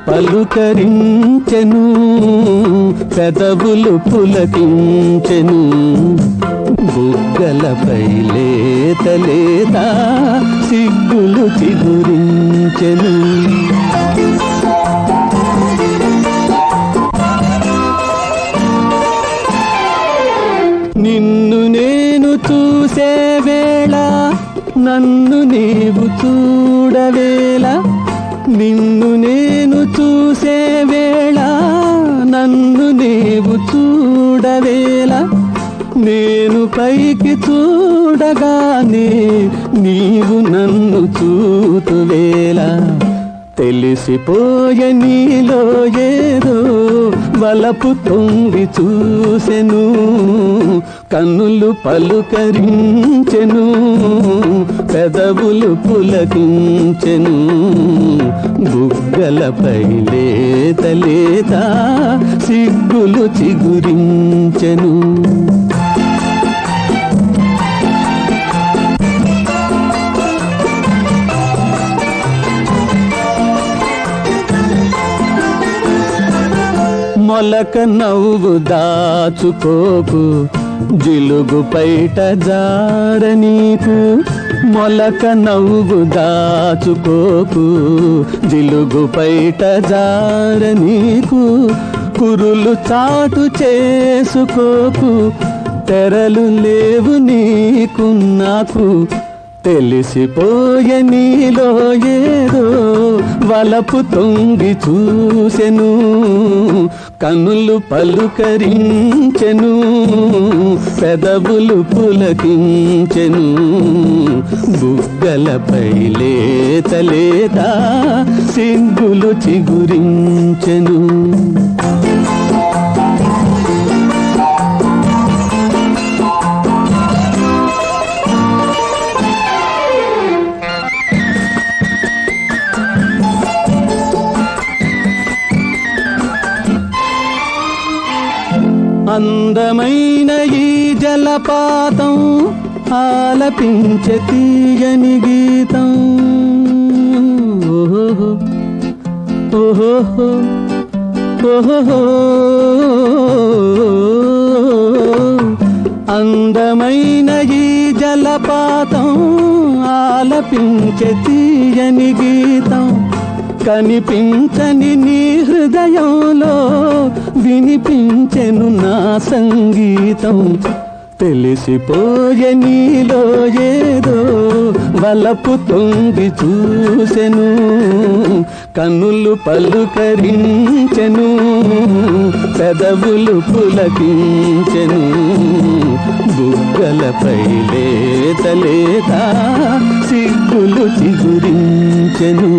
పలుకరించెను, పెదవులు పులకించెను, బుగ్గలపై లేత లేత సిగ్గులు చిగురించెను. నిన్ను నేను చూసే వేళ నన్ను నీవు చూడవేళ, నిన్ను నేను చూసే వేళ నన్ను నీవు చూడవేళ, నేను పైకి చూడగానే నీవు నన్ను చూతువేళ, తెలిసిపోయే నీలో ఏదో వలపు తొంగి చూసెను, కన్నులు పలుకరించెను, పెదవులు పులకించెను, బుగ్గలపై లేత లేత సిగ్గులు చిగురించెను. మొలక నవ్వు దాచుకోకు, జిలుగు పైట జార నీకు, మొలక నవ్వు దాచుకోకు, జిలుగు పైట జార నీకు, కురులు చాటు చేసుకోకు, తెరలు లేవు నీకు నాకు, తెలిసిపోయే నీలో ఏదో వలపు తొంగి చూసెను, కన్నులు పలుకరించెను, పెదవులు పులకించెను, బుగ్గలపై లేత లేత సిగ్గులు చిగురించెను. అందమైన ఈ జలపాతం ఆలపించే తీయని గీతం, ఓహో ఓహో ఓహో, అందమైన ఈ జలపాతం ఆలపించే తీయని గీతం, కనిపించని నీ హృదయంలో వినిపించెను నా సంగీతం, తెలిసిపోయే నీలో ఏదో వలపు తొంగి చూసెను, కన్నులు పలుకరించెను, పెదవులు పులకించెను, బుగ్గలపై లేత లేత సిగ్గులు చిగురించెను.